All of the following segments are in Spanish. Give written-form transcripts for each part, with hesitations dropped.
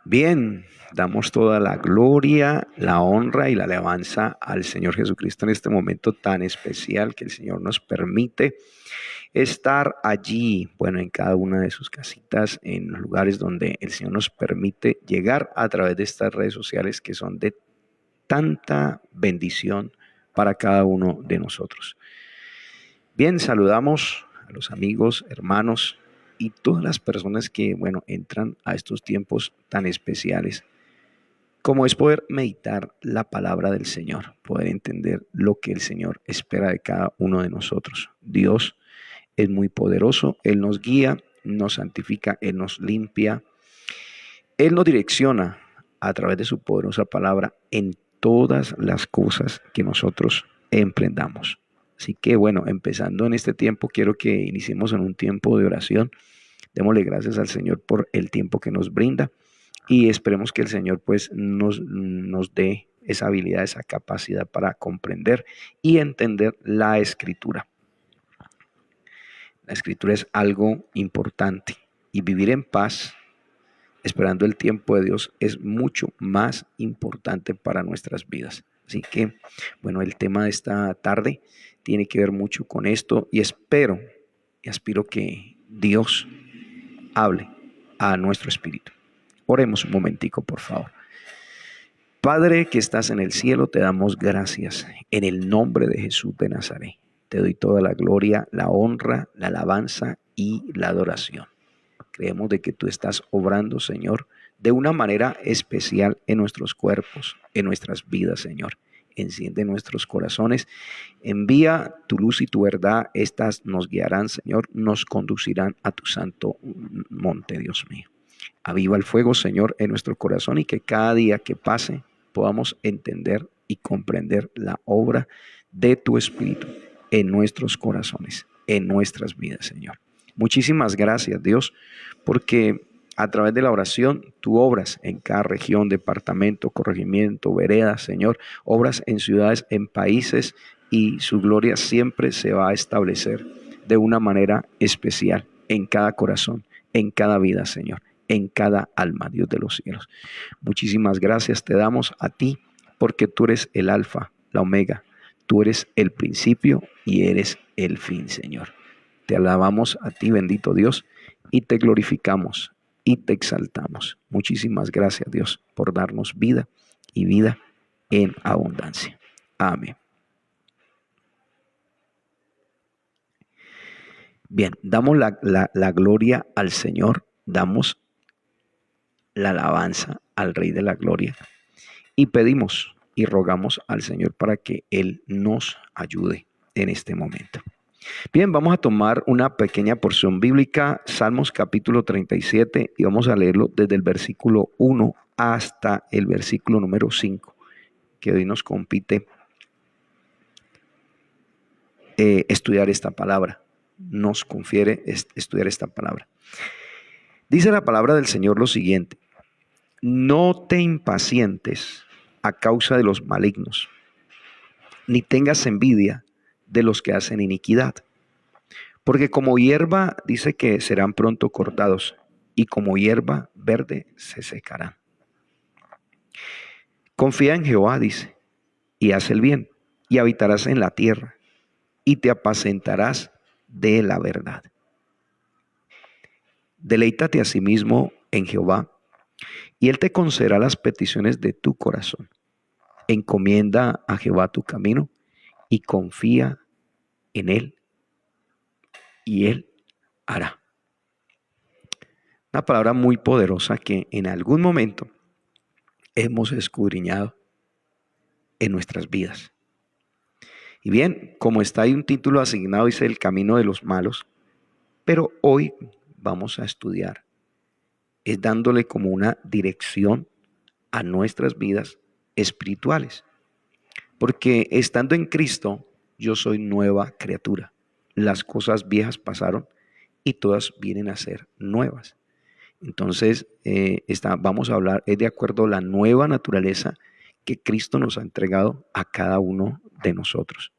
Bien, damos toda la gloria, la honra y la alabanza al Señor Jesucristo en este momento tan especial que el Señor nos permite estar allí, bueno, en cada una de sus casitas, en los lugares donde el Señor nos permite llegar a través de estas redes sociales que son de tanta bendición para cada uno de nosotros. Bien, saludamos a los amigos, hermanos y todas las personas que, bueno, entran a estos tiempos tan especiales, como es poder meditar la palabra del Señor, poder entender lo que el Señor espera de cada uno de nosotros. Dios es muy poderoso, Él nos guía, nos santifica, Él nos limpia, Él nos direcciona a través de su poderosa palabra en todas las cosas que nosotros emprendamos. Así que bueno, empezando en este tiempo, quiero que iniciemos en un tiempo de oración. Démosle gracias al Señor por el tiempo que nos brinda y esperemos que el Señor pues nos dé esa habilidad, esa capacidad para comprender y entender la Escritura. La Escritura es algo importante y vivir en paz, esperando el tiempo de Dios, es mucho más importante para nuestras vidas. Así que, bueno, el tema de esta tarde tiene que ver mucho con esto y espero y aspiro que Dios hable a nuestro espíritu. Oremos un momentico, por favor. Padre que estás en el cielo, te damos gracias en el nombre de Jesús de Nazaret. Te doy toda la gloria, la honra, la alabanza y la adoración. Creemos de que tú estás obrando, Señor, de una manera especial en nuestros cuerpos, en nuestras vidas, Señor. Enciende nuestros corazones, envía tu luz y tu verdad, estas nos guiarán, Señor, nos conducirán a tu santo monte, Dios mío. Aviva el fuego, Señor, en nuestro corazón y que cada día que pase podamos entender y comprender la obra de tu Espíritu en nuestros corazones, en nuestras vidas, Señor. Muchísimas gracias, Dios, porque a través de la oración tú obras en cada región, departamento, corregimiento, vereda, Señor, obras en ciudades, en países y su gloria siempre se va a establecer de una manera especial en cada corazón, en cada vida, Señor, en cada alma, Dios de los cielos. Muchísimas gracias te damos a ti porque tú eres el alfa, la omega, tú eres el principio y eres el fin, Señor. Te alabamos a ti, bendito Dios, y te glorificamos y te exaltamos. Muchísimas gracias, Dios, por darnos vida y vida en abundancia. Amén. Bien, damos la gloria al Señor, damos la alabanza al Rey de la Gloria y pedimos y rogamos al Señor para que Él nos ayude en este momento. Bien, vamos a tomar una pequeña porción bíblica, Salmos capítulo 37, y vamos a leerlo desde el versículo 1 hasta el versículo número 5, que hoy nos compete estudiar esta palabra, nos confiere estudiar esta palabra. Dice la palabra del Señor lo siguiente: no te impacientes a causa de los malignos, ni tengas envidia de los que hacen iniquidad. Porque como hierba dice que serán pronto cortados, y como hierba verde se secarán. Confía en Jehová, dice, y haz el bien, y habitarás en la tierra, y te apacentarás de la verdad. Deleítate a sí mismo en Jehová, y Él te concederá las peticiones de tu corazón. Encomienda a Jehová tu camino, y confía en Él, y Él hará. Una palabra muy poderosa que en algún momento hemos escudriñado en nuestras vidas. Y bien, como está ahí un título asignado, dice el camino de los malos, pero hoy vamos a estudiar, es dándole como una dirección a nuestras vidas espirituales. Porque estando en Cristo, yo soy nueva criatura. Las cosas viejas pasaron y todas vienen a ser nuevas. Entonces, vamos a hablar, es de acuerdo a la nueva naturaleza que Cristo nos ha entregado a cada uno de nosotros.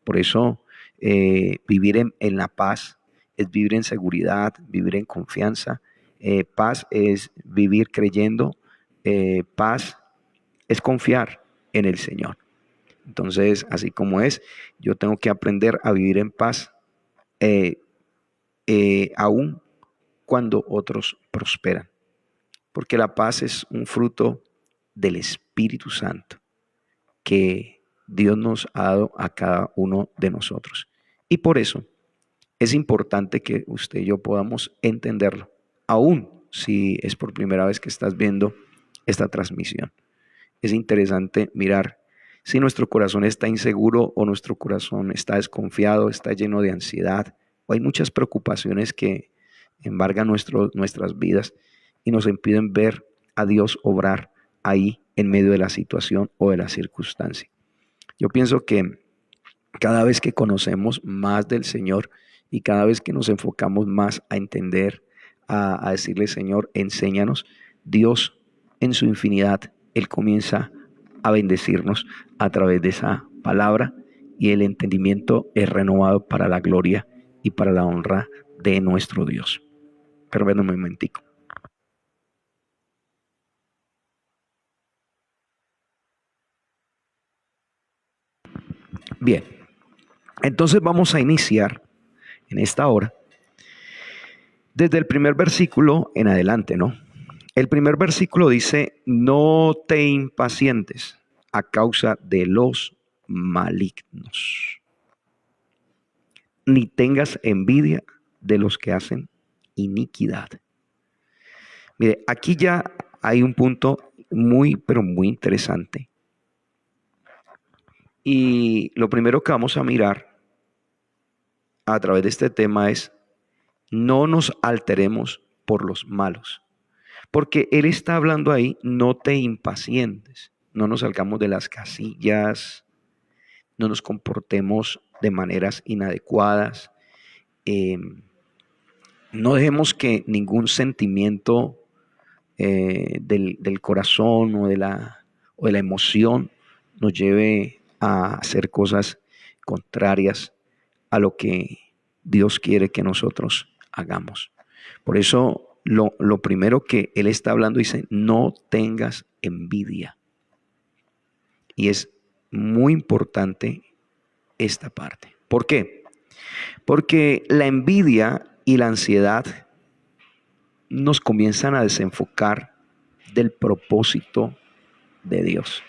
Por eso, vivir en la paz es vivir en seguridad, vivir en confianza. Paz es vivir creyendo paz es confiar en el Señor. Entonces, así como es, yo tengo que aprender a vivir en paz, eh, aún cuando otros prosperan, porque la paz es un fruto del Espíritu Santo que Dios nos ha dado a cada uno de nosotros. Y por eso es importante que usted y yo podamos entenderlo, aún si es por primera vez que estás viendo esta transmisión. Es interesante mirar si nuestro corazón está inseguro o nuestro corazón está desconfiado, está lleno de ansiedad, o hay muchas preocupaciones que embargan nuestras vidas y nos impiden ver a Dios obrar ahí en medio de la situación o de la circunstancia. Yo pienso que cada vez que conocemos más del Señor y cada vez que nos enfocamos más a entender, a decirle, Señor, enséñanos, Dios en su infinidad, Él comienza a bendecirnos a través de esa palabra y el entendimiento es renovado para la gloria y para la honra de nuestro Dios. Permítame un momentico. Bien, entonces vamos a iniciar en esta hora desde el primer versículo en adelante, ¿no? El primer versículo dice, no te impacientes a causa de los malignos, ni tengas envidia de los que hacen iniquidad. Mire, aquí ya hay un punto muy, pero muy interesante. Y lo primero que vamos a mirar a través de este tema es, no nos alteremos por los malos. Porque Él está hablando ahí, no te impacientes, no nos salgamos de las casillas, no nos comportemos de maneras inadecuadas, eh, no dejemos que ningún sentimiento del corazón o de la emoción nos lleve a hacer cosas contrarias a lo que Dios quiere que nosotros hagamos. Por eso lo primero que Él está hablando dice, no tengas envidia. Y es muy importante esta parte. ¿Por qué? Porque la envidia y la ansiedad nos comienzan a desenfocar del propósito de Dios.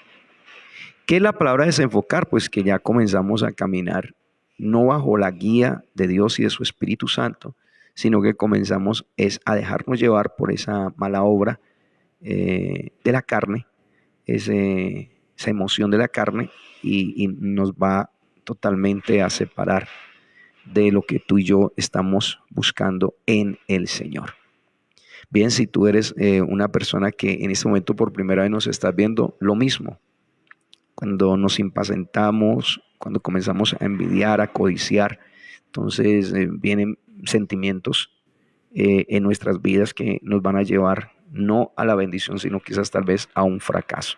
¿Qué es la palabra desenfocar? Pues que ya comenzamos a caminar no bajo la guía de Dios y de su Espíritu Santo, sino que comenzamos es a dejarnos llevar por esa mala obra de la carne, esa emoción de la carne y nos va totalmente a separar de lo que tú y yo estamos buscando en el Señor. Bien, si tú eres una persona que en este momento por primera vez nos estás viendo, lo mismo. Cuando nos impacientamos, cuando comenzamos a envidiar, a codiciar, entonces vienen sentimientos en nuestras vidas que nos van a llevar no a la bendición, sino quizás tal vez a un fracaso.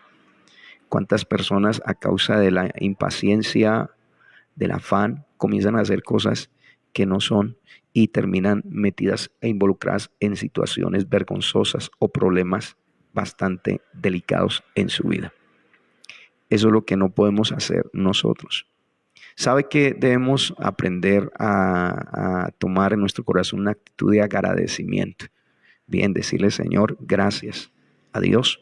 ¿Cuántas personas a causa de la impaciencia, del afán, comienzan a hacer cosas que no son y terminan metidas e involucradas en situaciones vergonzosas o problemas bastante delicados en su vida? Eso es lo que no podemos hacer nosotros. ¿Sabe que debemos aprender a tomar en nuestro corazón una actitud de agradecimiento? Bien, decirle, Señor, gracias a Dios.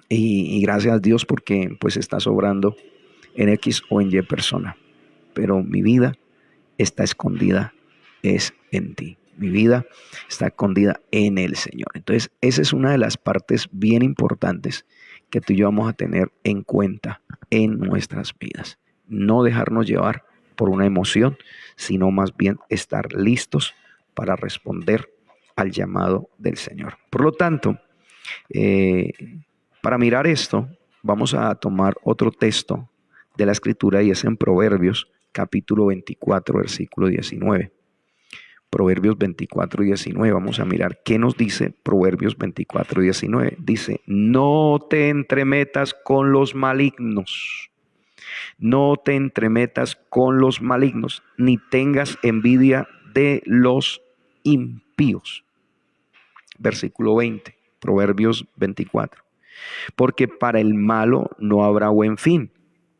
Y gracias a Dios porque pues estás obrando en X o en Y persona. Pero mi vida está escondida es en ti. Mi vida está escondida en el Señor. Entonces, esa es una de las partes bien importantes que tú y yo vamos a tener en cuenta en nuestras vidas. No dejarnos llevar por una emoción, sino más bien estar listos para responder al llamado del Señor. Por lo tanto, para mirar esto, vamos a tomar otro texto de la Escritura y es en Proverbios capítulo 24, versículo 19. Proverbios 24, 19. Vamos a mirar qué nos dice Proverbios 24, 19. Dice, no te entremetas con los malignos. No te entremetas con los malignos, ni tengas envidia de los impíos. Versículo 20, Proverbios 24. porque para el malo no habrá buen fin,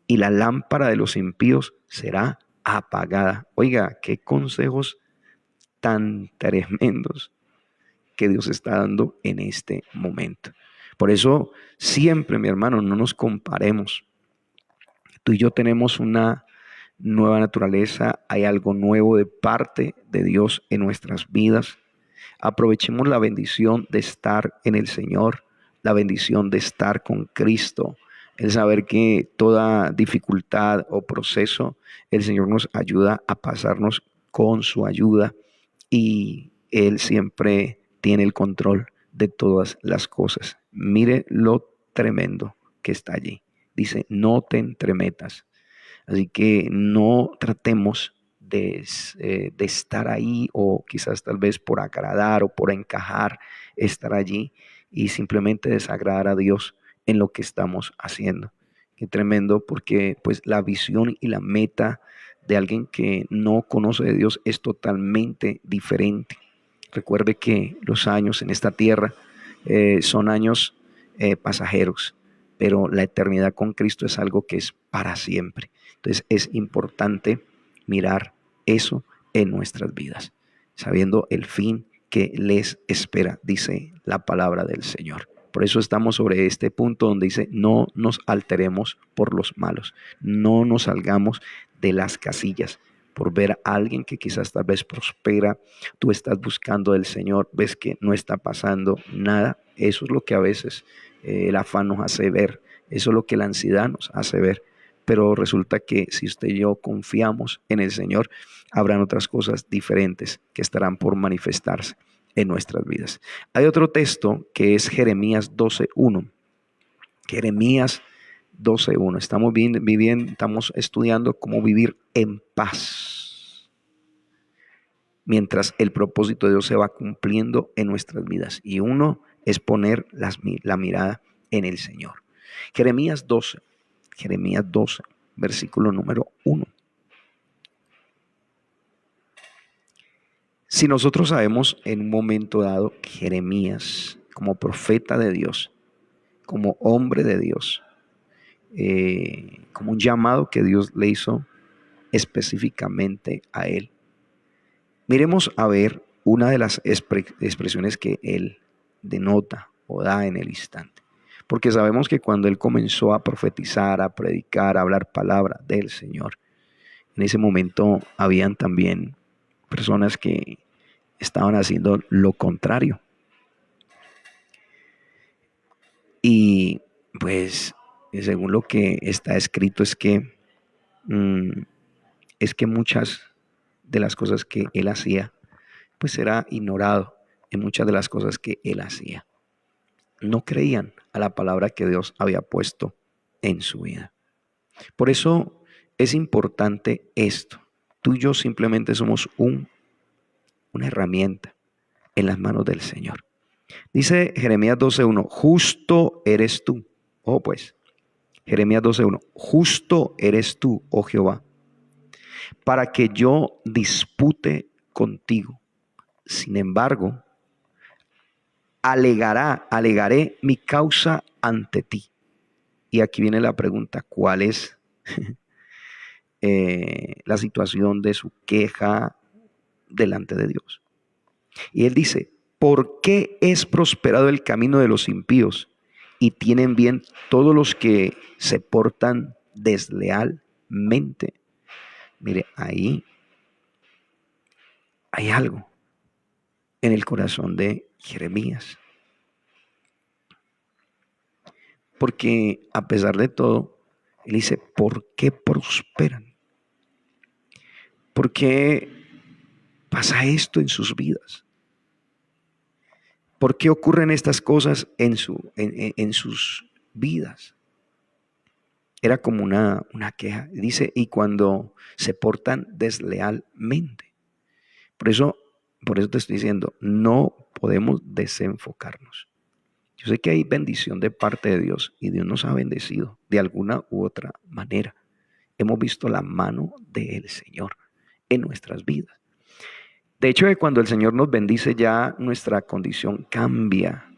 y la lámpara de los impíos será apagada. Oiga, qué consejos tan tremendos que Dios está dando en este momento. Por eso, siempre, mi hermano, no nos comparemos. Tú y yo tenemos una nueva naturaleza, hay algo nuevo de parte de Dios en nuestras vidas. Aprovechemos la bendición de estar en el Señor, la bendición de estar con Cristo, el saber que toda dificultad o proceso, el Señor nos ayuda a pasarnos con su ayuda y Él siempre tiene el control de todas las cosas. Mire lo tremendo que está allí. Dice, no te entremetas. Así que no tratemos de estar ahí o quizás tal vez por agradar o por encajar, estar allí y simplemente desagradar a Dios en lo que estamos haciendo. Qué tremendo, porque pues la visión y la meta de alguien que no conoce de Dios es totalmente diferente. Recuerde que los años en esta tierra son años pasajeros, pero la eternidad con Cristo es algo que es para siempre. Entonces es importante mirar eso en nuestras vidas, sabiendo el fin que les espera, dice la palabra del Señor. Por eso estamos sobre este punto donde dice, no nos alteremos por los malos, no nos salgamos de las casillas por ver a alguien que quizás tal vez prospera, tú estás buscando del Señor, ves que no está pasando nada. Eso es lo que a veces el afán nos hace ver, eso es lo que la ansiedad nos hace ver. Pero resulta que si usted y yo confiamos en el Señor, habrán otras cosas diferentes que estarán por manifestarse en nuestras vidas. Hay otro texto que es Jeremías 12:1. Jeremías 12:1. Estamos viviendo, estamos estudiando cómo vivir en paz mientras el propósito de Dios se va cumpliendo en nuestras vidas. Y uno es poner la mirada en el Señor. Jeremías 12, versículo número 1. Si nosotros sabemos en un momento dado que Jeremías, como profeta de Dios, como hombre de Dios, como un llamado que Dios le hizo específicamente a él, miremos a ver una de las expresiones que él denota o da en el instante. Porque sabemos que cuando él comenzó a profetizar, a predicar, a hablar palabra del Señor, en ese momento habían también personas que estaban haciendo lo contrario. Y pues, según lo que está escrito, es que muchas de las cosas que él hacía, pues era ignorado en muchas de las cosas que él hacía. No creían a la palabra que Dios había puesto en su vida. Por eso es importante esto. Tú y yo simplemente somos una herramienta en las manos del Señor. Dice Jeremías 12:1, justo eres tú. Oh, pues, Jeremías 12:1, justo eres tú, oh Jehová, para que yo dispute contigo. Sin embargo, alegaré mi causa ante ti. Y aquí viene la pregunta, ¿cuál es la situación de su queja delante de Dios? Y él dice, ¿por qué es prosperado el camino de los impíos y tienen bien todos los que se portan deslealmente? Mire, ahí hay algo en el corazón de Jeremías. Porque a pesar de todo, él dice, ¿por qué prosperan? ¿Por qué pasa esto en sus vidas? ¿Por qué ocurren estas cosas en sus vidas? Era como una queja. Dice, y cuando se portan deslealmente. Por eso te estoy diciendo, no podemos desenfocarnos. Yo sé que hay bendición de parte de Dios y Dios nos ha bendecido de alguna u otra manera. Hemos visto la mano del Señor en nuestras vidas. De hecho, que cuando el Señor nos bendice ya nuestra condición cambia.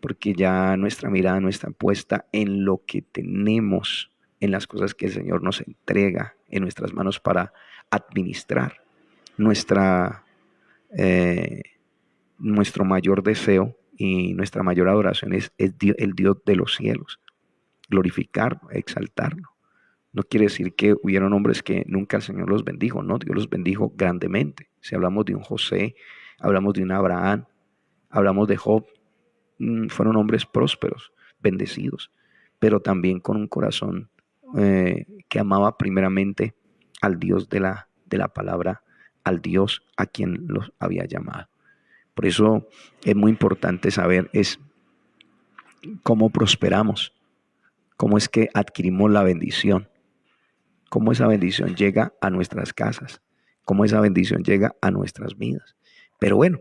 porque ya nuestra mirada no está puesta en lo que tenemos, en las cosas que el Señor nos entrega en nuestras manos para administrar. Nuestra, eh, Nuestro mayor deseo y nuestra mayor adoración es el Dios de los cielos, glorificarlo, exaltarlo. No quiere decir que hubieron hombres que nunca el Señor los bendijo, no, Dios los bendijo grandemente. Si hablamos de un José, hablamos de un Abraham, hablamos de Job, fueron hombres prósperos, bendecidos, pero también con un corazón que amaba primeramente al Dios de la palabra, al Dios a quien los había llamado. Por eso es muy importante saber es cómo prosperamos, cómo es que adquirimos la bendición, cómo esa bendición llega a nuestras casas, cómo esa bendición llega a nuestras vidas. Pero bueno,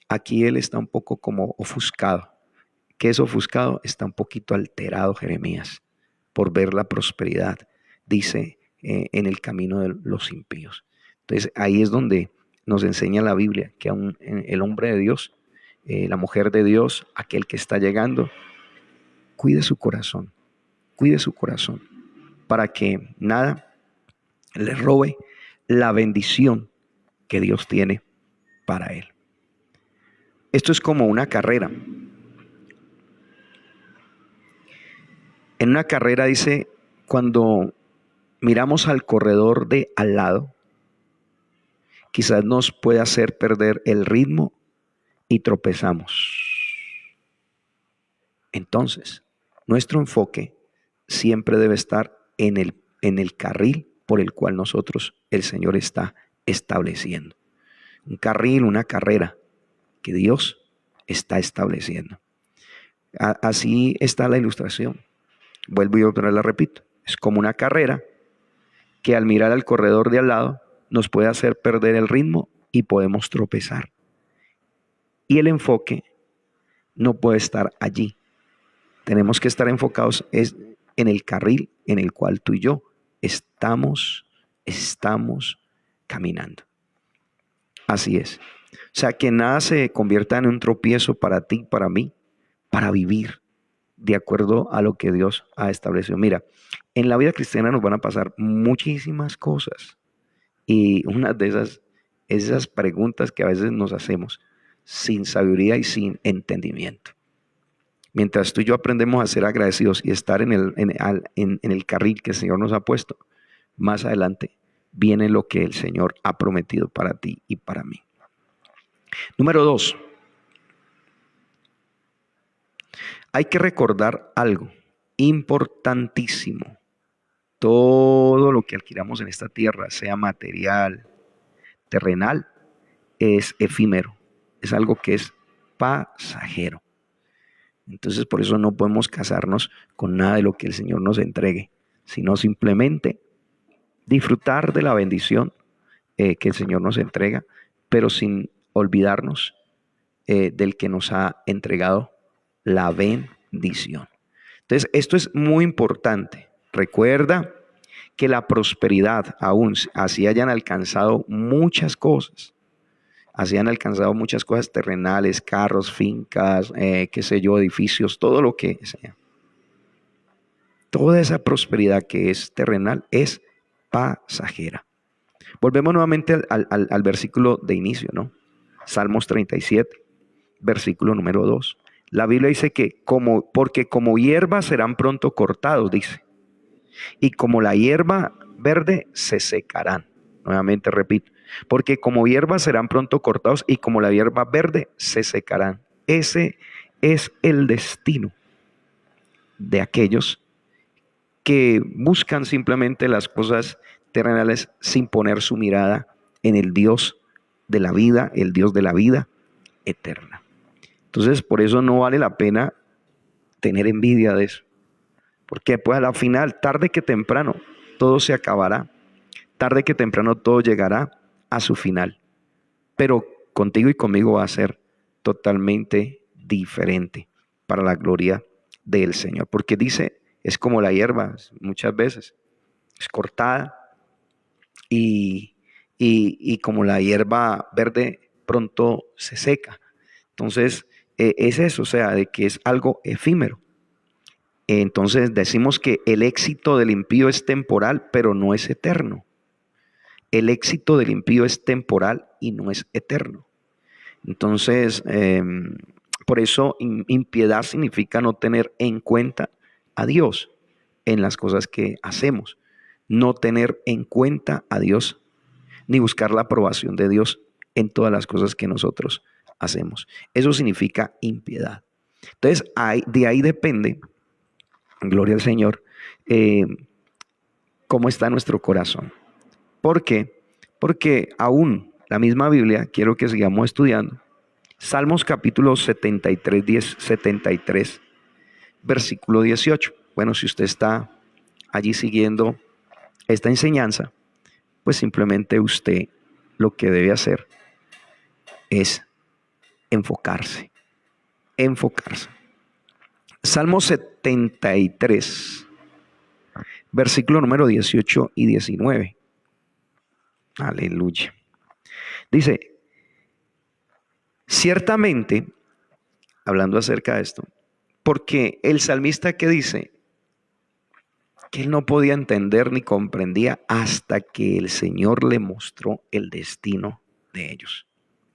aquí él está un poco como ofuscado. ¿Qué es ofuscado? Está un poquito alterado Jeremías por ver la prosperidad, dice, en el camino de los impíos. Entonces ahí es donde nos enseña la Biblia que aún el hombre de Dios, la mujer de Dios, aquel que está llegando, cuide su corazón, para que nada le robe la bendición que Dios tiene para él. Esto es como una carrera. En una carrera dice, cuando miramos al corredor de al lado, quizás nos puede hacer perder el ritmo y tropezamos. Entonces, nuestro enfoque siempre debe estar en el carril por el cual el Señor está estableciendo. Un carril, una carrera que Dios está estableciendo. Así está la ilustración. Vuelvo y otra vez la repito. Es como una carrera que al mirar al corredor de al lado nos puede hacer perder el ritmo y podemos tropezar. Y el enfoque no puede estar allí. Tenemos que estar enfocados en el carril en el cual tú y yo estamos caminando. Así es. O sea, que nada se convierta en un tropiezo para ti, para mí, para vivir de acuerdo a lo que Dios ha establecido. Mira, en la vida cristiana nos van a pasar muchísimas cosas. Y una de esas preguntas que a veces nos hacemos sin sabiduría y sin entendimiento. Mientras tú y yo aprendemos a ser agradecidos y estar en el carril que el Señor nos ha puesto, más adelante viene lo que el Señor ha prometido para ti y para mí. Número 2. Hay que recordar algo importantísimo. Todo lo que adquiramos en esta tierra, sea material, terrenal, es efímero. Es algo que es pasajero. Entonces por eso no podemos casarnos con nada de lo que el Señor nos entregue, sino simplemente disfrutar de la bendición que el Señor nos entrega, pero sin olvidarnos del que nos ha entregado la bendición. Entonces esto es muy importante. Recuerda que la prosperidad, aún así hayan alcanzado muchas cosas, terrenales, carros, fincas, qué sé yo, edificios, todo lo que sea. Toda esa prosperidad que es terrenal es pasajera. Volvemos nuevamente al versículo de inicio, ¿no? Salmos 37, versículo número 2. La Biblia dice que porque como hierba serán pronto cortados, dice. Y como la hierba verde se secarán. Nuevamente repito, porque como hierba serán pronto cortados y como la hierba verde se secarán. Ese es el destino de aquellos que buscan simplemente las cosas terrenales sin poner su mirada en el Dios de la vida, el Dios de la vida eterna. Entonces, por eso no vale la pena tener envidia de eso. Porque pues a la final, tarde que temprano, todo se acabará. Tarde que temprano todo llegará a su final. Pero contigo y conmigo va a ser totalmente diferente para la gloria del Señor. Porque dice, es como la hierba, muchas veces es cortada y como la hierba verde pronto se seca. Entonces, es eso, o sea, de que es algo efímero. Entonces decimos que el éxito del impío es temporal, pero no es eterno. El éxito del impío es temporal y no es eterno. Entonces, por eso impiedad significa no tener en cuenta a Dios en las cosas que hacemos. No tener en cuenta a Dios ni buscar la aprobación de Dios en todas las cosas que nosotros hacemos. Eso significa impiedad. Entonces, de ahí depende, gloria al Señor, cómo está nuestro corazón. ¿Por qué? Porque aún la misma Biblia, quiero que sigamos estudiando, Salmos capítulo 73, versículo 18. Bueno, si usted está allí siguiendo esta enseñanza, pues simplemente usted lo que debe hacer es enfocarse. Salmo 73, versículo número 18 y 19. Aleluya. Dice, ciertamente, hablando acerca de esto, porque el salmista que dice que él no podía entender ni comprendía hasta que el Señor le mostró el destino de ellos.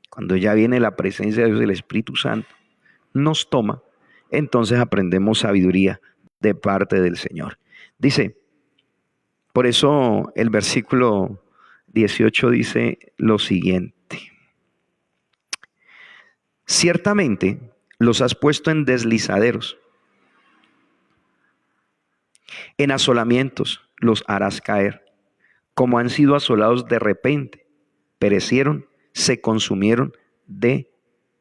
Cuando ya viene la presencia de Dios, el Espíritu Santo nos toma, entonces aprendemos sabiduría de parte del Señor. Dice, por eso el versículo 18 dice lo siguiente. Ciertamente los has puesto en deslizaderos, en asolamientos los harás caer, como han sido asolados de repente, perecieron, se consumieron de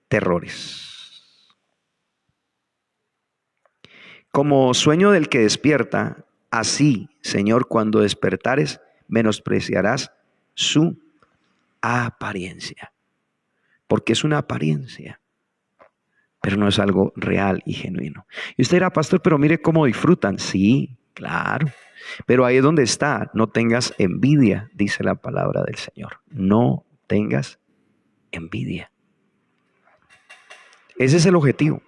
terrores. Como sueño del que despierta, así, Señor, cuando despertares, menospreciarás su apariencia. Porque es una apariencia, pero no es algo real y genuino. Y usted dirá, pastor, pero mire cómo disfrutan. Sí, claro. Pero ahí es donde está. No tengas envidia, dice la palabra del Señor. No tengas envidia. Ese es el objetivo.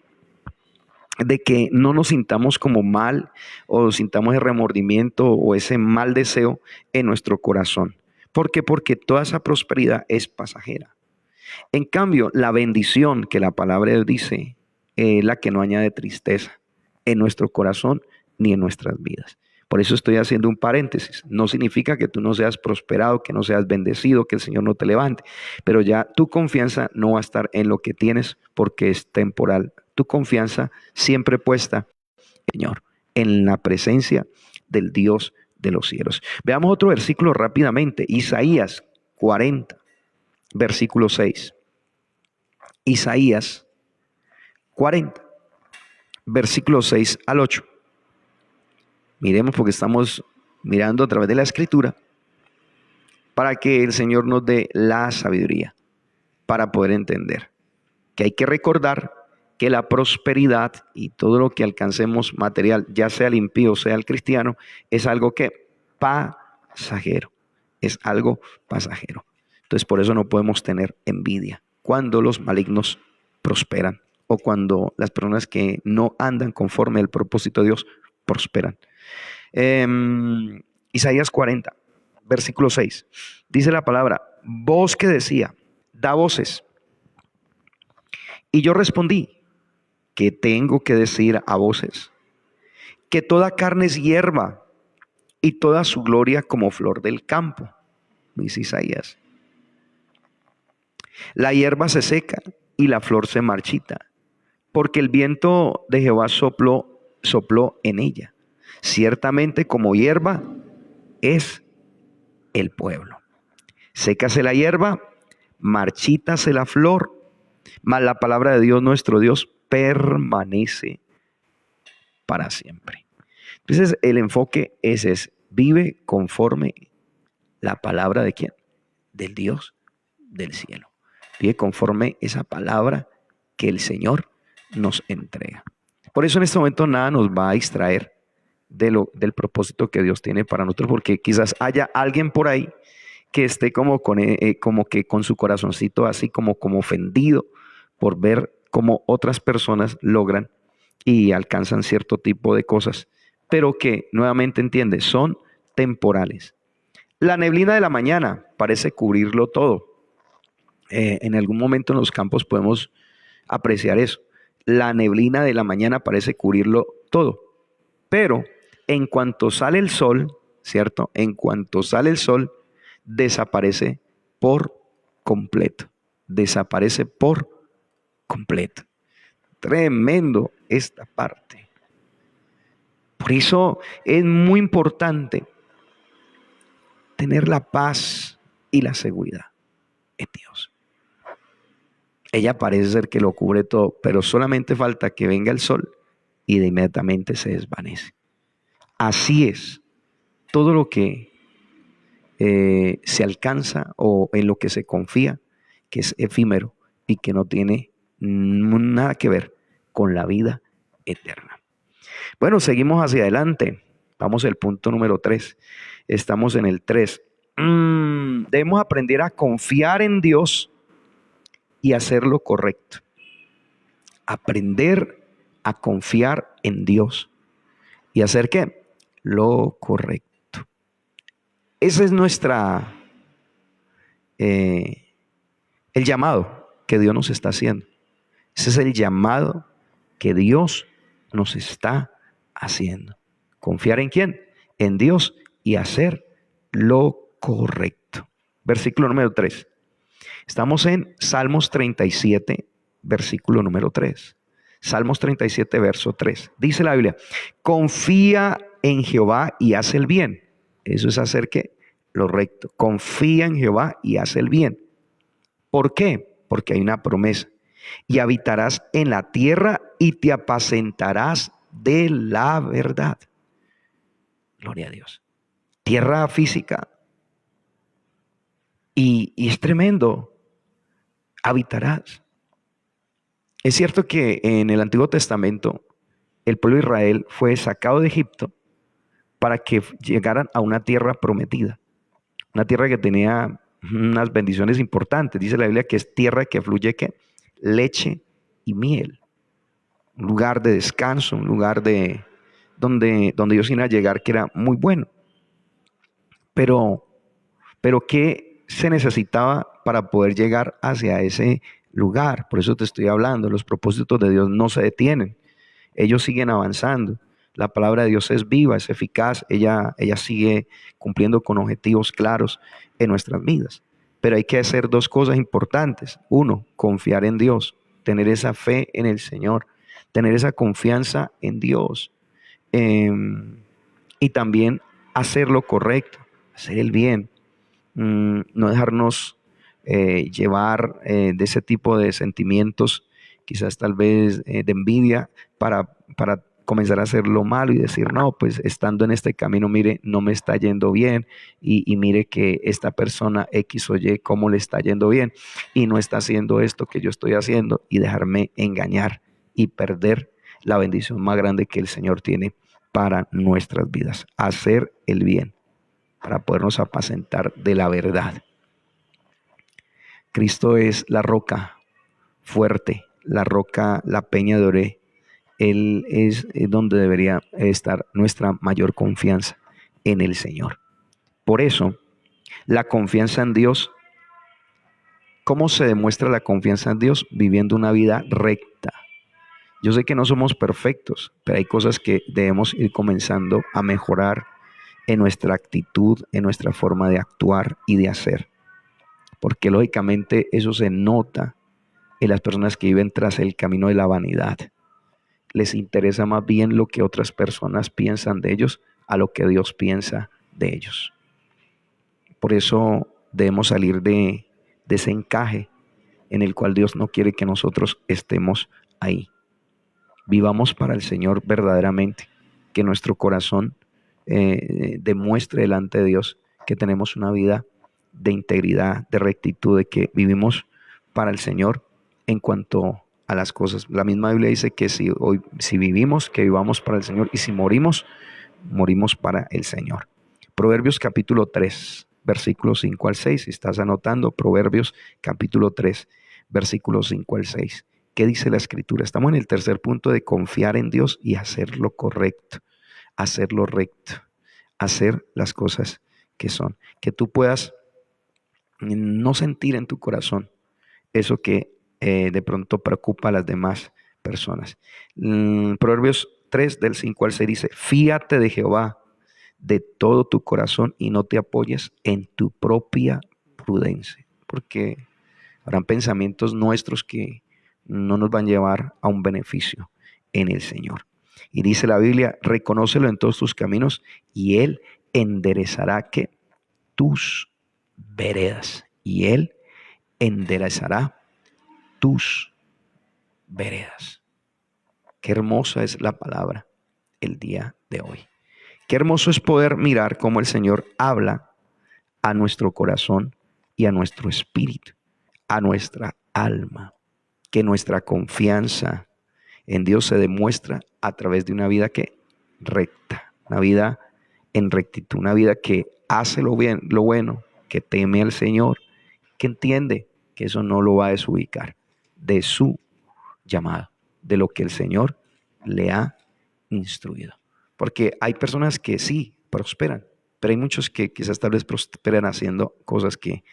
De que no nos sintamos como mal o sintamos el remordimiento o ese mal deseo en nuestro corazón. ¿Por qué? Porque toda esa prosperidad es pasajera. En cambio, la bendición que la palabra de Dios dice es la que no añade tristeza en nuestro corazón ni en nuestras vidas. Por eso estoy haciendo un paréntesis. No significa que tú no seas prosperado, que no seas bendecido, que el Señor no te levante. Pero ya tu confianza no va a estar en lo que tienes porque es temporal. Tu confianza siempre puesta, Señor, en la presencia del Dios de los cielos. Veamos otro versículo rápidamente. Isaías 40, versículo 6. Isaías 40, versículo 6 al 8. Miremos porque estamos mirando a través de la Escritura para que el Señor nos dé la sabiduría para poder entender que hay que recordar que la prosperidad y todo lo que alcancemos material, ya sea el impío, sea el cristiano, es algo que pasajero, es algo pasajero. Entonces por eso no podemos tener envidia cuando los malignos prosperan o cuando las personas que no andan conforme al propósito de Dios prosperan. Isaías 40, versículo 6, dice la palabra, voz que decía, da voces. Y yo respondí, ¿qué tengo que decir a voces? Que toda carne es hierba y toda su gloria como flor del campo, dice Isaías. La hierba se seca y la flor se marchita, porque el viento de Jehová sopló en ella. Ciertamente como hierba es el pueblo. Sécase la hierba, marchítase la flor, mas la palabra de Dios nuestro Dios permanece para siempre. Entonces el enfoque es vive conforme la palabra de ¿quién? Del Dios del cielo. Vive conforme esa palabra que el Señor nos entrega. Por eso en este momento nada nos va a distraer del propósito que Dios tiene para nosotros, porque quizás haya alguien por ahí que esté como que con su corazoncito así como ofendido por ver como otras personas logran y alcanzan cierto tipo de cosas, pero que nuevamente entiende, son temporales. La neblina de la mañana parece cubrirlo todo. En algún momento en los campos podemos apreciar eso. La neblina de la mañana parece cubrirlo todo, pero en cuanto sale el sol, ¿cierto? En cuanto sale el sol, desaparece por completo. Desaparece por completo. Tremendo esta parte. Por eso es muy importante tener la paz y la seguridad en Dios. Ella parece ser que lo cubre todo, pero solamente falta que venga el sol y de inmediatamente se desvanece. Así es, todo lo que se alcanza o en lo que se confía, que es efímero y que no tiene nada que ver con la vida eterna. Bueno, seguimos hacia adelante. Vamos al punto número 3. Estamos en el 3. Debemos aprender a confiar en Dios y hacer lo correcto. Aprender a confiar en Dios y hacer ¿qué? Lo correcto. Ese es el llamado que Dios nos está haciendo. Ese es el llamado que Dios nos está haciendo. ¿Confiar en quién? En Dios y hacer lo correcto. Versículo número 3. Estamos en Salmos 37, versículo número 3. Salmos 37, verso 3. Dice la Biblia, confía en Jehová y haz el bien. Eso es hacer ¿qué? Lo recto. Confía en Jehová y haz el bien. ¿Por qué? Porque hay una promesa. Y habitarás en la tierra y te apacentarás de la verdad. Gloria a Dios. Tierra física. Y es tremendo. Habitarás. Es cierto que en el Antiguo Testamento el pueblo de Israel fue sacado de Egipto para que llegaran a una tierra prometida. Una tierra que tenía unas bendiciones importantes. Dice la Biblia que es tierra que fluye ¿qué? Leche y miel. Un lugar de descanso, un lugar donde ellos iban a llegar que era muy bueno. Pero ¿qué se necesitaba para poder llegar hacia ese lugar? Por eso te estoy hablando, los propósitos de Dios no se detienen. Ellos siguen avanzando. La palabra de Dios es viva, es eficaz. Ella sigue cumpliendo con objetivos claros en nuestras vidas. Pero hay que hacer dos cosas importantes. Uno, confiar en Dios, tener esa fe en el Señor, tener esa confianza en Dios. Y también hacer lo correcto, hacer el bien. No dejarnos llevar de ese tipo de sentimientos, quizás tal vez de envidia, para comenzar a hacer lo malo y decir, no, pues estando en este camino, mire, no me está yendo bien y mire que esta persona X o Y, cómo le está yendo bien y no está haciendo esto que yo estoy haciendo y dejarme engañar y perder la bendición más grande que el Señor tiene para nuestras vidas, hacer el bien para podernos apacentar de la verdad. Cristo es la roca fuerte, la roca, la peña de Oré. Él es donde debería estar nuestra mayor confianza en el Señor. Por eso, la confianza en Dios, ¿cómo se demuestra la confianza en Dios? Viviendo una vida recta. Yo sé que no somos perfectos, pero hay cosas que debemos ir comenzando a mejorar en nuestra actitud, en nuestra forma de actuar y de hacer. Porque lógicamente eso se nota en las personas que viven tras el camino de la vanidad. Les interesa más bien lo que otras personas piensan de ellos a lo que Dios piensa de ellos. Por eso debemos salir de ese encaje en el cual Dios no quiere que nosotros estemos ahí. Vivamos para el Señor verdaderamente, que nuestro corazón demuestre delante de Dios que tenemos una vida de integridad, de rectitud, de que vivimos para el Señor en cuanto a las cosas. La misma Biblia dice que si vivimos, que vivamos para el Señor, y si morimos, morimos para el Señor. Proverbios capítulo 3, versículos 5 al 6. Si estás anotando, Proverbios capítulo 3, versículos 5 al 6. ¿Qué dice la Escritura? Estamos en el tercer punto de confiar en Dios y hacer lo correcto, hacer lo recto, hacer las cosas que son. Que tú puedas no sentir en tu corazón eso que de pronto preocupa a las demás personas. Proverbios 3 del 5 al 6 dice, fíate de Jehová de todo tu corazón y no te apoyes en tu propia prudencia, porque habrán pensamientos nuestros que no nos van a llevar a un beneficio en el Señor. Y dice la Biblia, reconócelo en todos tus caminos y Él enderezará que tus veredas. Y Él enderezará tus veredas. Qué hermosa es la palabra el día de hoy. Qué hermoso es poder mirar cómo el Señor habla a nuestro corazón y a nuestro espíritu, a nuestra alma. Que nuestra confianza en Dios se demuestra a través de una vida que recta, una vida en rectitud, una vida que hace lo bien, lo bueno, que teme al Señor, que entiende que eso no lo va a desubicar de su llamado, de lo que el Señor le ha instruido. Porque hay personas que sí prosperan, pero hay muchos que quizás tal vez prosperan haciendo cosas que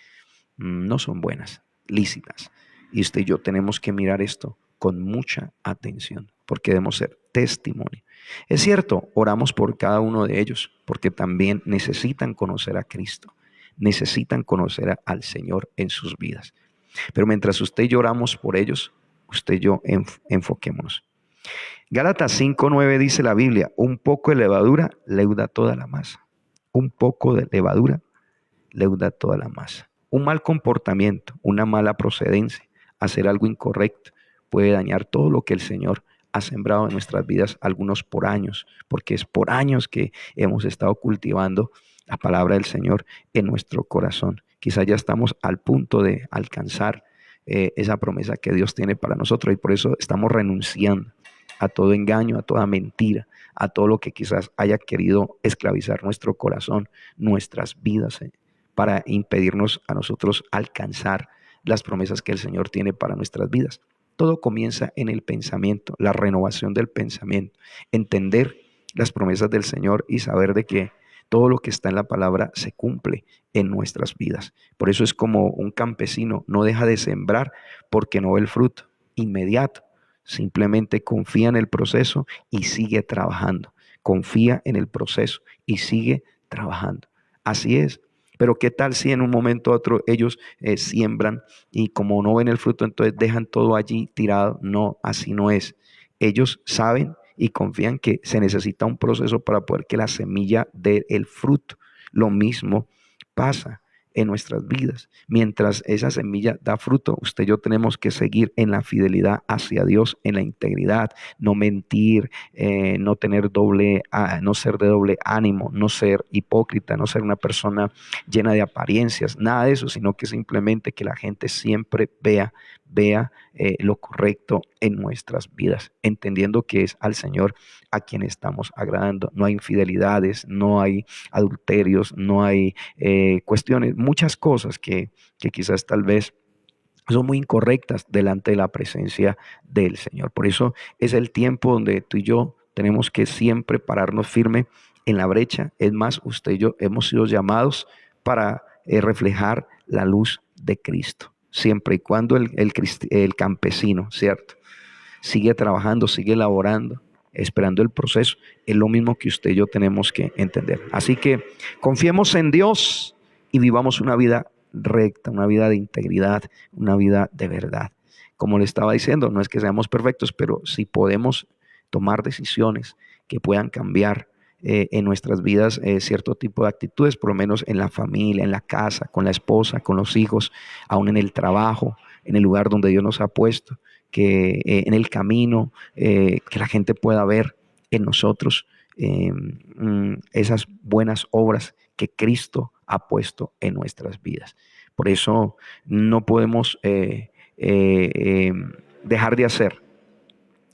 no son buenas, lícitas. Y usted y yo tenemos que mirar esto con mucha atención, porque debemos ser testimonio. Es cierto, oramos por cada uno de ellos, porque también necesitan conocer a Cristo, necesitan conocer al Señor en sus vidas. Pero mientras usted y yo oramos por ellos, usted y yo enfoquémonos. Gálatas 5:9 dice la Biblia, un poco de levadura leuda toda la masa. Un poco de levadura leuda toda la masa. Un mal comportamiento, una mala procedencia, hacer algo incorrecto, puede dañar todo lo que el Señor ha sembrado en nuestras vidas, algunos por años, porque es por años que hemos estado cultivando la palabra del Señor en nuestro corazón. Quizás ya estamos al punto de alcanzar esa promesa que Dios tiene para nosotros y por eso estamos renunciando a todo engaño, a toda mentira, a todo lo que quizás haya querido esclavizar nuestro corazón, nuestras vidas, para impedirnos a nosotros alcanzar las promesas que el Señor tiene para nuestras vidas. Todo comienza en el pensamiento, la renovación del pensamiento, entender las promesas del Señor y saber de que todo lo que está en la palabra se cumple en nuestras vidas. Por eso es como un campesino, no deja de sembrar porque no ve el fruto inmediato. Simplemente confía en el proceso y sigue trabajando. Confía en el proceso y sigue trabajando. Así es. Pero ¿qué tal si en un momento u otro ellos siembran y como no ven el fruto, entonces dejan todo allí tirado? No, así no es. Ellos saben y confían que se necesita un proceso para poder que la semilla dé el fruto. Lo mismo pasa en nuestras vidas. Mientras esa semilla da fruto, usted y yo tenemos que seguir en la fidelidad hacia Dios, en la integridad, no mentir, no tener no ser de doble ánimo, no ser hipócrita, no ser una persona llena de apariencias, nada de eso, sino que simplemente que la gente siempre vea lo correcto en nuestras vidas, entendiendo que es al Señor a quien estamos agradando. No hay infidelidades, no hay adulterios, no hay cuestiones, muchas cosas que quizás tal vez son muy incorrectas delante de la presencia del Señor. Por eso es el tiempo donde tú y yo tenemos que siempre pararnos firme en la brecha. Es más, usted y yo hemos sido llamados para reflejar la luz de Cristo. Siempre y cuando el campesino, ¿cierto?, sigue trabajando, sigue elaborando, esperando el proceso, es lo mismo que usted y yo tenemos que entender. Así que confiemos en Dios y vivamos una vida recta, una vida de integridad, una vida de verdad. Como le estaba diciendo, no es que seamos perfectos, pero si podemos tomar decisiones que puedan cambiar en nuestras vidas cierto tipo de actitudes, por lo menos en la familia, en la casa, con la esposa, con los hijos, aún en el trabajo, en el lugar donde Dios nos ha puesto, que en el camino, que la gente pueda ver en nosotros esas buenas obras que Cristo ha puesto en nuestras vidas. Por eso no podemos dejar de hacer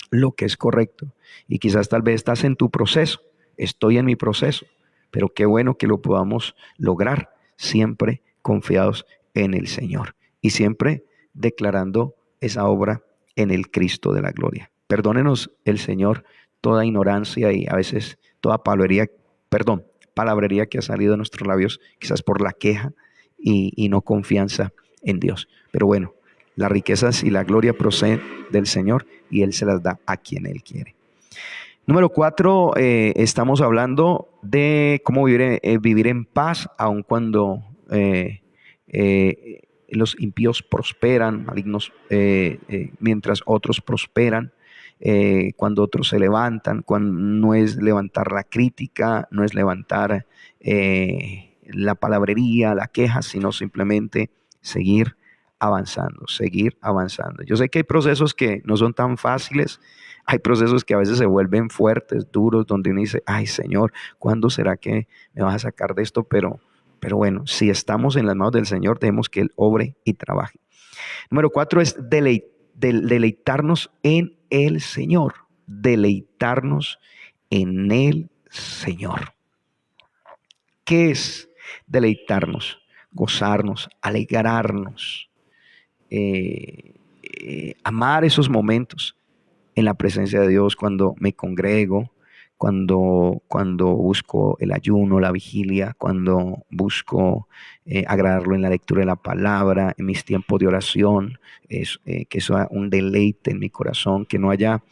lo que es correcto. Y quizás tal vez estás en tu proceso, estoy en mi proceso, pero qué bueno que lo podamos lograr siempre confiados en el Señor y siempre declarando esa obra en el Cristo de la gloria. Perdónenos el Señor toda ignorancia y a veces toda palabrería que ha salido de nuestros labios, quizás por la queja y no confianza en Dios. Pero bueno, las riquezas y la gloria proceden del Señor y Él se las da a quien Él quiere. Número 4, estamos hablando de cómo vivir en paz, aun cuando los impíos prosperan, malignos, mientras otros prosperan, cuando otros se levantan, cuando no es levantar la crítica, no es levantar la palabrería, la queja, sino simplemente seguir avanzando, seguir avanzando. Yo sé que hay procesos que no son tan fáciles, hay procesos que a veces se vuelven fuertes, duros, donde uno dice, ay Señor, ¿cuándo será que me vas a sacar de esto? Pero bueno, si estamos en las manos del Señor, dejemos que Él obre y trabaje. Número 4 es deleitarnos en el Señor. Deleitarnos en el Señor. ¿Qué es deleitarnos? Gozarnos, alegrarnos, amar esos momentos en la presencia de Dios, cuando me congrego, cuando busco el ayuno, la vigilia, cuando busco agradarlo en la lectura de la palabra, en mis tiempos de oración, que sea un deleite en mi corazón, que no haya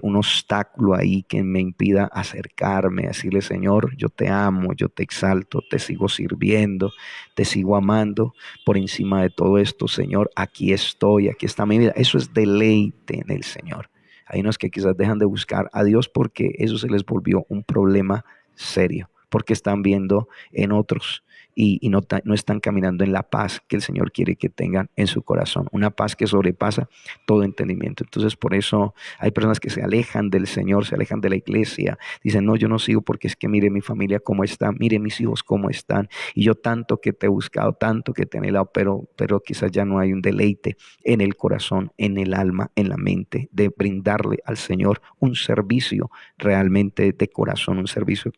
un obstáculo ahí que me impida acercarme, a decirle, Señor, yo te amo, yo te exalto, te sigo sirviendo, te sigo amando por encima de todo esto, Señor, aquí estoy, aquí está mi vida. Eso es deleite en el Señor. Hay unos que quizás dejan de buscar a Dios porque eso se les volvió un problema serio, porque están viendo en otros y no están caminando en la paz que el Señor quiere que tengan en su corazón, una paz que sobrepasa todo entendimiento. Entonces por eso hay personas que se alejan del Señor, se alejan de la iglesia, dicen, no, yo no sigo porque es que mire mi familia cómo está, mire mis hijos cómo están, y yo tanto que te he buscado, tanto que te he anhelado, pero quizás ya no hay un deleite en el corazón, en el alma, en la mente, de brindarle al Señor un servicio realmente de corazón, un servicio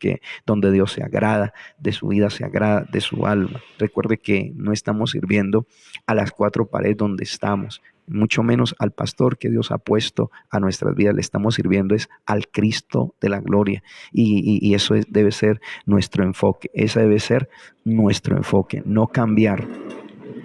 donde Dios se agrada, de su vida se agrada, de su alma. Recuerde que no estamos sirviendo a las cuatro paredes donde estamos, mucho menos al pastor que Dios ha puesto a nuestras vidas. Le estamos sirviendo es al Cristo de la gloria, y eso debe ser nuestro enfoque. Ese debe ser nuestro enfoque, no cambiar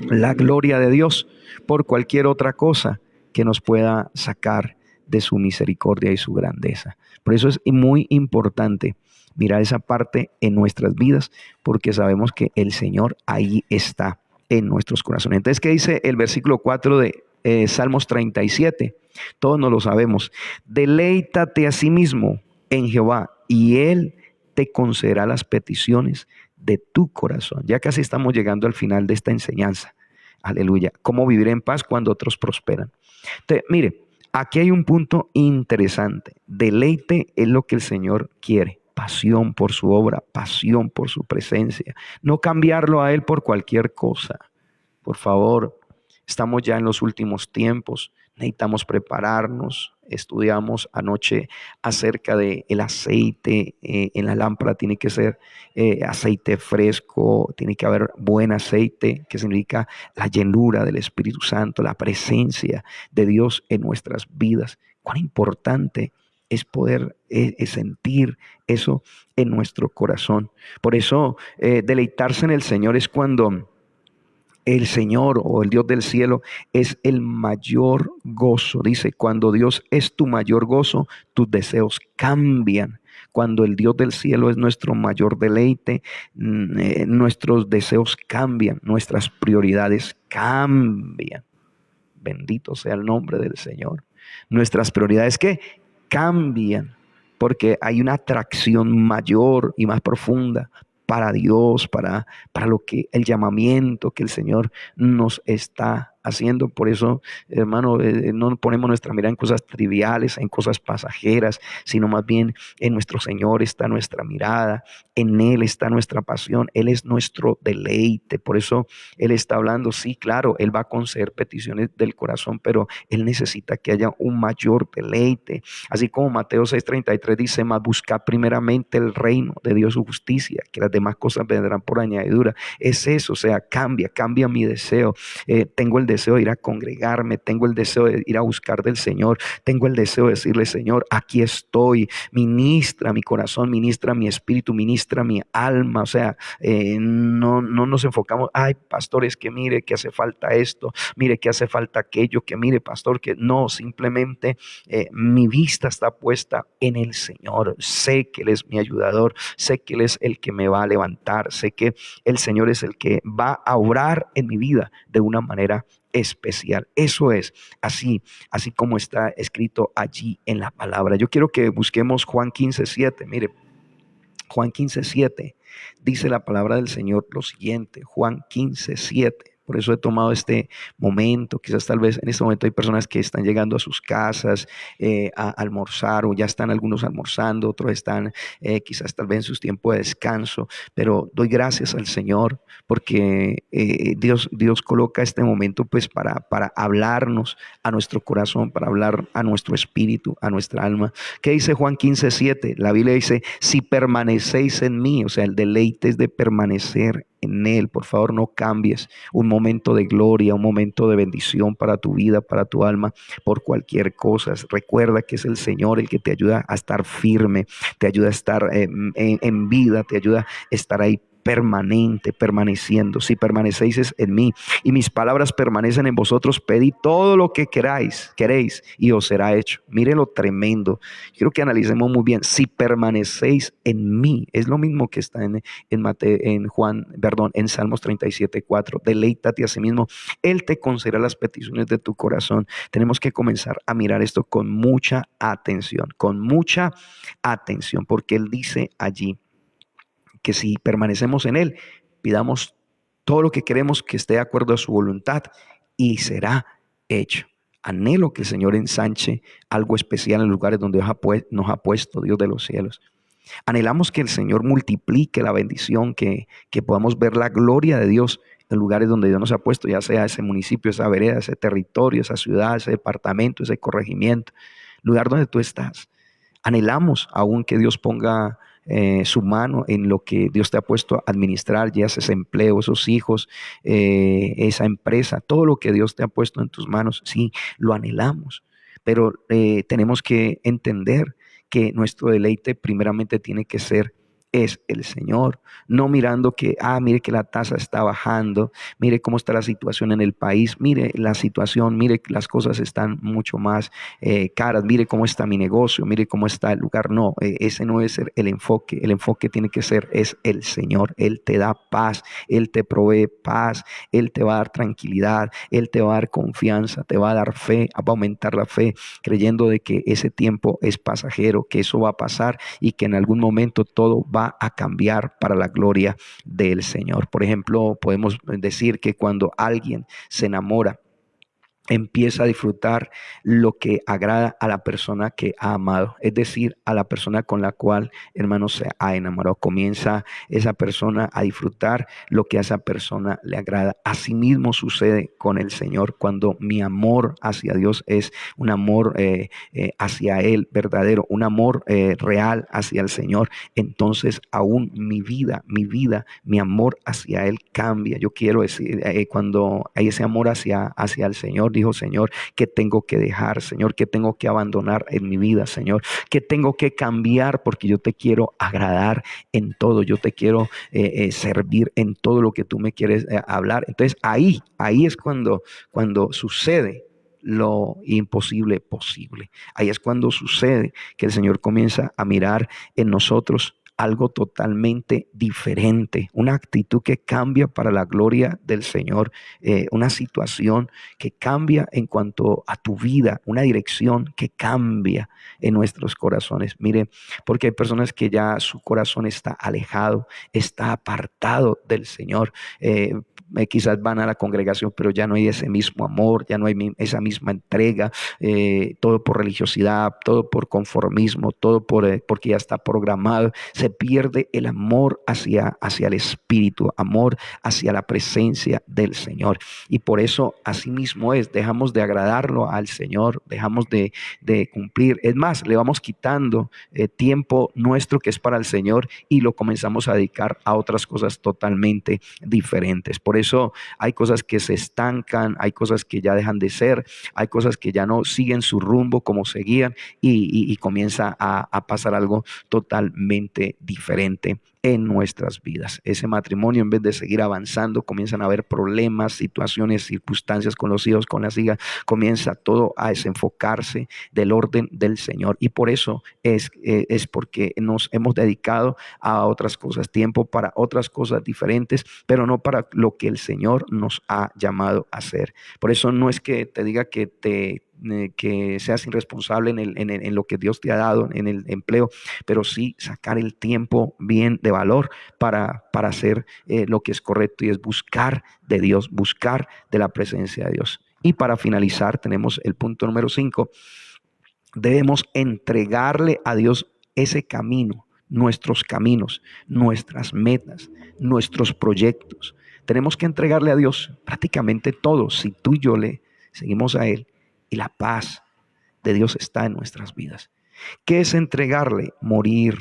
la gloria de Dios por cualquier otra cosa que nos pueda sacar de su misericordia y su grandeza. Por eso es muy importante mirar esa parte en nuestras vidas, porque sabemos que el Señor ahí está en nuestros corazones. Entonces, ¿qué dice el versículo 4 de Salmos 37? Todos nos lo sabemos. Deleítate a sí mismo en Jehová y Él te concederá las peticiones de tu corazón. Ya casi estamos llegando al final de esta enseñanza. Aleluya. ¿Cómo vivir en paz cuando otros prosperan? Entonces, mire, aquí hay un punto interesante. Deleite es lo que el Señor quiere. Pasión por su obra, pasión por su presencia. No cambiarlo a Él por cualquier cosa. Por favor, estamos ya en los últimos tiempos. Necesitamos prepararnos. Estudiamos anoche acerca del aceite. En la lámpara tiene que ser aceite fresco, tiene que haber buen aceite, que significa la llenura del Espíritu Santo, la presencia de Dios en nuestras vidas. Cuán importante es poder sentir eso en nuestro corazón. Por eso deleitarse en el Señor es cuando el Señor o el Dios del cielo es el mayor gozo. Dice, cuando Dios es tu mayor gozo, tus deseos cambian. Cuando el Dios del cielo es nuestro mayor deleite, nuestros deseos cambian, nuestras prioridades cambian. Bendito sea el nombre del Señor. Nuestras prioridades, ¿qué? Cambian, porque hay una atracción mayor y más profunda para Dios, para lo que el llamamiento que el Señor nos está haciendo. Por eso, hermano, no ponemos nuestra mirada en cosas triviales, en cosas pasajeras, sino más bien en nuestro Señor está nuestra mirada, en Él está nuestra pasión, Él es nuestro deleite. Por eso Él está hablando, sí, claro, Él va a conceder peticiones del corazón, pero Él necesita que haya un mayor deleite. Así como Mateo 6:33 dice, mas buscad primeramente el reino de Dios, su justicia, que las demás cosas vendrán por añadidura. Es eso, o sea, cambia mi deseo. Tengo el deseo de ir a congregarme, tengo el deseo de ir a buscar del Señor, tengo el deseo de decirle, Señor, aquí estoy, ministra mi corazón, ministra mi espíritu, ministra mi alma. O sea, no nos enfocamos, ay, pastor, es que mire que hace falta esto, mire que hace falta aquello, que mire, pastor, que no, simplemente mi vista está puesta en el Señor. Sé que Él es mi ayudador, sé que Él es el que me va a levantar, sé que el Señor es el que va a obrar en mi vida de una manera especial. Eso es así como está escrito allí en la palabra. Yo quiero que busquemos Juan 15:7. Mire, Juan 15:7 dice la palabra del Señor lo siguiente. Juan 15:7. Por eso he tomado este momento. Quizás tal vez en este momento hay personas que están llegando a sus casas a almorzar, o ya están algunos almorzando, otros están quizás tal vez en sus tiempos de descanso. Pero doy gracias al Señor porque Dios coloca este momento pues para hablarnos a nuestro corazón, para hablar a nuestro espíritu, a nuestra alma. ¿Qué dice Juan 15:7? La Biblia dice, si permanecéis en mí, o sea, el deleite es de permanecer en Él. Por favor, no cambies un momento de gloria, un momento de bendición para tu vida, para tu alma, por cualquier cosa. Recuerda que es el Señor el que te ayuda a estar firme, te ayuda a estar en vida, te ayuda a estar ahí permanente, permaneciendo. Si permanecéis en mí y mis palabras permanecen en vosotros, pedid todo lo que queréis y os será hecho. Mire lo tremendo. Quiero que analicemos muy bien. Si permanecéis en mí, es lo mismo que está en Salmos 37:4. Deleítate a sí mismo, Él te concederá las peticiones de tu corazón. Tenemos que comenzar a mirar esto con mucha atención, porque Él dice allí que si permanecemos en Él, pidamos todo lo que queremos que esté de acuerdo a su voluntad y será hecho. Anhelo que el Señor ensanche algo especial en los lugares donde nos ha puesto, Dios de los cielos. Anhelamos que el Señor multiplique la bendición, que podamos ver la gloria de Dios en lugares donde Dios nos ha puesto, ya sea ese municipio, esa vereda, ese territorio, esa ciudad, ese departamento, ese corregimiento, lugar donde tú estás. Anhelamos aún que Dios ponga su mano en lo que Dios te ha puesto a administrar, ya sea ese empleo, esos hijos, esa empresa, todo lo que Dios te ha puesto en tus manos. Sí, lo anhelamos, pero tenemos que entender que nuestro deleite primeramente tiene que ser es el Señor, no mirando que, mire que la tasa está bajando, mire cómo está la situación en el país, mire la situación, mire que las cosas están mucho más caras, mire cómo está mi negocio, mire cómo está el lugar. No, ese no es el enfoque tiene que ser, es el Señor. Él te da paz, Él te provee paz, Él te va a dar tranquilidad, Él te va a dar confianza, te va a dar fe, va a aumentar la fe, creyendo de que ese tiempo es pasajero, que eso va a pasar y que en algún momento todo va a cambiar para la gloria del Señor. Por ejemplo, podemos decir que cuando alguien se enamora, empieza a disfrutar lo que agrada a la persona que ha amado, es decir, a la persona con la cual, hermano, se ha enamorado. Comienza esa persona a disfrutar lo que a esa persona le agrada. Asimismo sucede con el Señor. Cuando mi amor hacia Dios es un amor hacia Él verdadero, un amor real hacia el Señor, entonces aún mi amor hacia Él cambia. Yo quiero decir, cuando hay ese amor hacia el Señor, dijo, Señor, ¿qué tengo que dejar, Señor? ¿Qué tengo que abandonar en mi vida, Señor? ¿Qué tengo que cambiar? Porque yo te quiero agradar en todo, yo te quiero servir en todo lo que tú me quieres hablar. Entonces ahí es cuando sucede lo imposible posible. Ahí es cuando sucede que el Señor comienza a mirar en nosotros algo totalmente diferente, una actitud que cambia para la gloria del Señor, una situación que cambia en cuanto a tu vida, una dirección que cambia en nuestros corazones. Mire, porque hay personas que ya su corazón está alejado, está apartado del Señor. Quizás van a la congregación, pero ya no hay ese mismo amor, ya no hay esa misma entrega, todo por religiosidad, todo por conformismo, todo porque ya está programado. se pierde el amor hacia el Espíritu, amor hacia la presencia del Señor. Y por eso así mismo dejamos de agradarlo al Señor, dejamos de cumplir. Es más, le vamos quitando tiempo nuestro que es para el Señor y lo comenzamos a dedicar a otras cosas totalmente diferentes. Por eso hay cosas que se estancan, hay cosas que ya dejan de ser, hay cosas que ya no siguen su rumbo como seguían y comienza a pasar algo totalmente diferente en nuestras vidas. Ese matrimonio, en vez de seguir avanzando, comienzan a haber problemas, situaciones, circunstancias con los hijos, con las hijas, comienza todo a desenfocarse del orden del Señor. Y por eso es porque nos hemos dedicado a otras cosas, tiempo para otras cosas diferentes, pero no para lo que el Señor nos ha llamado a hacer. Por eso no es que te diga que seas irresponsable en lo que Dios te ha dado, en el empleo, pero sí sacar el tiempo bien de valor para hacer lo que es correcto, y es buscar de Dios, buscar de la presencia de Dios. Y para finalizar tenemos el punto número 5. Debemos entregarle a Dios ese camino, nuestros caminos, nuestras metas, nuestros proyectos. Tenemos que entregarle a Dios prácticamente todo. Si tú y yo le seguimos a Él, y la paz de Dios está en nuestras vidas. ¿Qué es entregarle? Morir.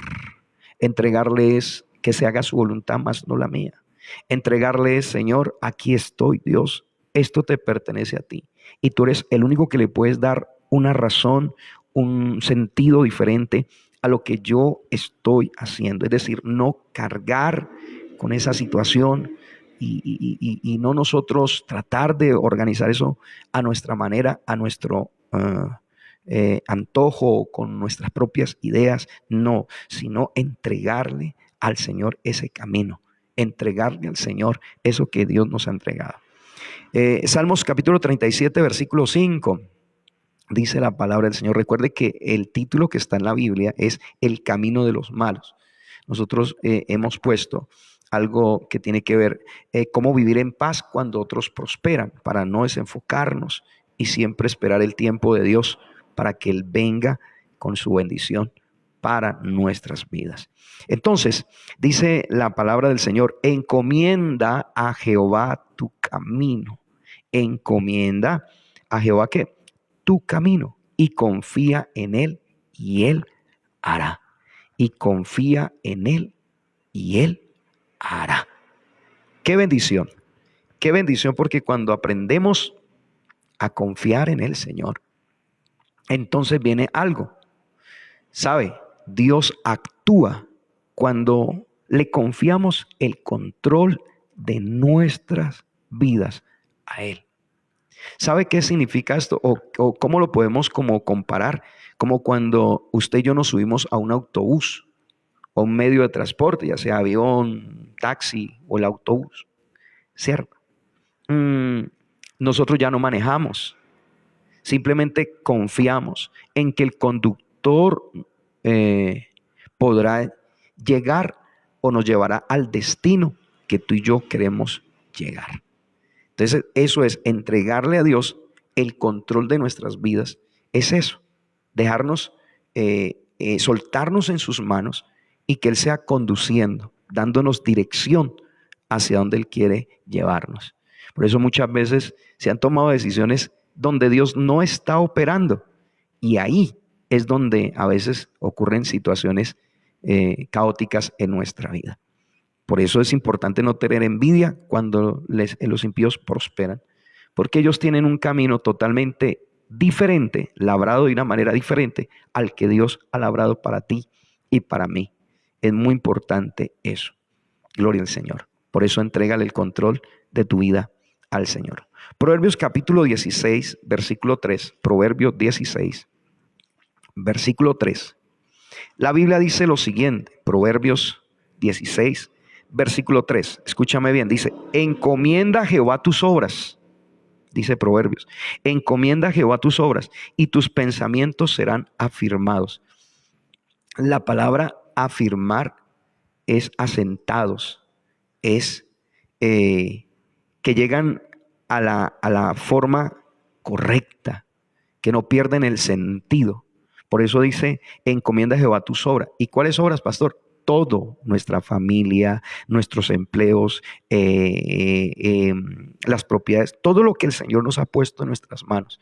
Entregarle es que se haga su voluntad, más no la mía. Entregarle es: Señor, aquí estoy, Dios, esto te pertenece a ti. Y tú eres el único que le puedes dar una razón, un sentido diferente a lo que yo estoy haciendo. Es decir, no cargar con esa situación y no nosotros tratar de organizar eso a nuestra manera, a nuestro antojo, con nuestras propias ideas. No, sino entregarle al Señor ese camino, entregarle al Señor eso que Dios nos ha entregado. Salmos capítulo 37, versículo 5. Dice la palabra del Señor. Recuerde que el título que está en la Biblia es El camino de los malos. Nosotros hemos puesto algo que tiene que ver cómo vivir en paz cuando otros prosperan, para no desenfocarnos y siempre esperar el tiempo de Dios para que Él venga con su bendición para nuestras vidas. Entonces, dice la palabra del Señor: encomienda a Jehová tu camino. Encomienda a Jehová, ¿qué? Tu camino, y confía en Él y Él hará. Y confía en Él y Él hará. Qué bendición, porque cuando aprendemos a confiar en el Señor, entonces viene algo. ¿Sabe? Dios actúa cuando le confiamos el control de nuestras vidas a Él. ¿Sabe qué significa esto? O cómo lo podemos como comparar? Como cuando usted y yo nos subimos a un autobús o un medio de transporte, ya sea avión, taxi o el autobús, ¿cierto? Nosotros ya no manejamos, simplemente confiamos en que el conductor podrá llegar o nos llevará al destino que tú y yo queremos llegar. Entonces, eso es entregarle a Dios el control de nuestras vidas. Es eso, dejarnos, soltarnos en sus manos y que Él sea conduciendo, dándonos dirección hacia donde Él quiere llevarnos. Por eso muchas veces se han tomado decisiones donde Dios no está operando, y ahí es donde a veces ocurren situaciones caóticas en nuestra vida. Por eso es importante no tener envidia cuando los impíos prosperan, porque ellos tienen un camino totalmente diferente, labrado de una manera diferente al que Dios ha labrado para ti y para mí. Es muy importante eso. Gloria al Señor. Por eso entrégale el control de tu vida al Señor. Proverbios capítulo 16, versículo 3. Proverbios 16, versículo 3. La Biblia dice lo siguiente. Proverbios 16, versículo 3. Escúchame bien. Dice: encomienda a Jehová tus obras. Dice Proverbios: encomienda a Jehová tus obras y tus pensamientos serán afirmados. La palabra afirmar es asentados, es que llegan a la forma correcta, que no pierden el sentido. Por eso dice: encomienda a Jehová tus obras. ¿Y cuáles obras, pastor? todo, nuestra familia, nuestros empleos, las propiedades, todo lo que el Señor nos ha puesto en nuestras manos.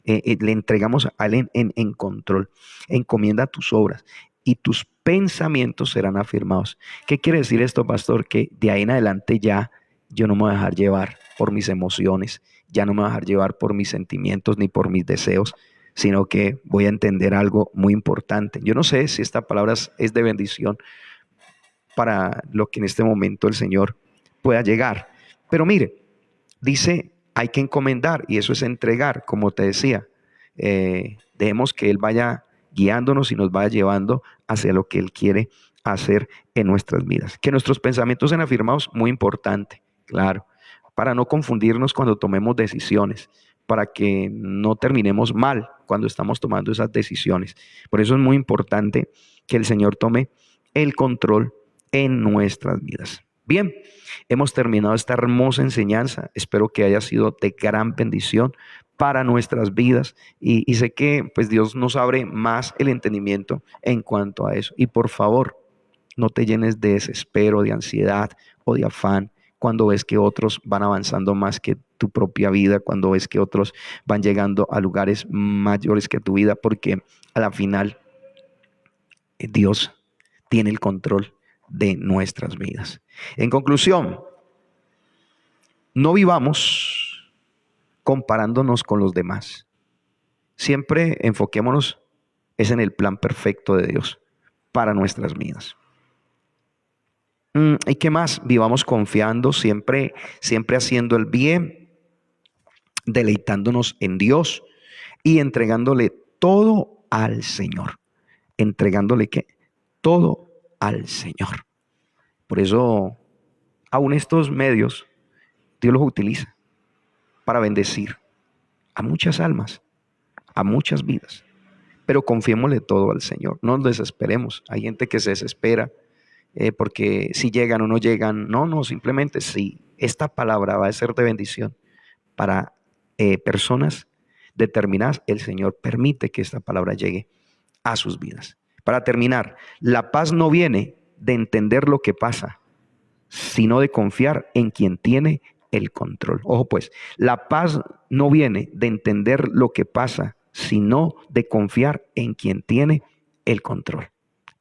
Le entregamos a Él en control. Encomienda tus obras y tus pensamientos serán afirmados. ¿Qué quiere decir esto, pastor? Que de ahí en adelante ya yo no me voy a dejar llevar por mis emociones, ya no me voy a dejar llevar por mis sentimientos ni por mis deseos, sino que voy a entender algo muy importante. Yo no sé si esta palabra es de bendición para lo que en este momento el Señor pueda llegar. Pero mire, dice, hay que encomendar y eso es entregar, como te decía. Dejemos que Él vaya guiándonos y nos vaya llevando hacia lo que Él quiere hacer en nuestras vidas. Que nuestros pensamientos sean afirmados, muy importante, claro, para no confundirnos cuando tomemos decisiones, para que no terminemos mal cuando estamos tomando esas decisiones. Por eso es muy importante que el Señor tome el control en nuestras vidas. Bien, hemos terminado esta hermosa enseñanza. Espero que haya sido de gran bendición para nuestras vidas y sé que pues Dios nos abre más el entendimiento en cuanto a eso. Y por favor, no te llenes de desespero, de ansiedad o de afán cuando ves que otros van avanzando más que tu propia vida, cuando ves que otros van llegando a lugares mayores que tu vida, porque a la final Dios tiene el control de nuestras vidas. En conclusión, no vivamos comparándonos con los demás. Siempre enfoquémonos es en el plan perfecto de Dios para nuestras vidas. ¿Y qué más? Vivamos confiando, siempre haciendo el bien, deleitándonos en Dios y entregándole todo al Señor. ¿Entregándole qué? Todo al Señor. Por eso, aún estos medios, Dios los utiliza para bendecir a muchas almas, a muchas vidas. Pero confiémosle todo al Señor. No nos desesperemos. Hay gente que se desespera porque si llegan o no llegan. No, simplemente si esta palabra va a ser de bendición para personas determinadas, el Señor permite que esta palabra llegue a sus vidas. Para terminar, la paz no viene de entender lo que pasa, sino de confiar en quien tiene el control. Ojo pues, la paz no viene de entender lo que pasa, sino de confiar en quien tiene el control.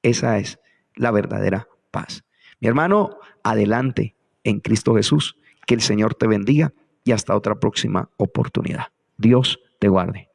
Esa es la verdadera paz. Mi hermano, adelante en Cristo Jesús. Que el Señor te bendiga y hasta otra próxima oportunidad. Dios te guarde.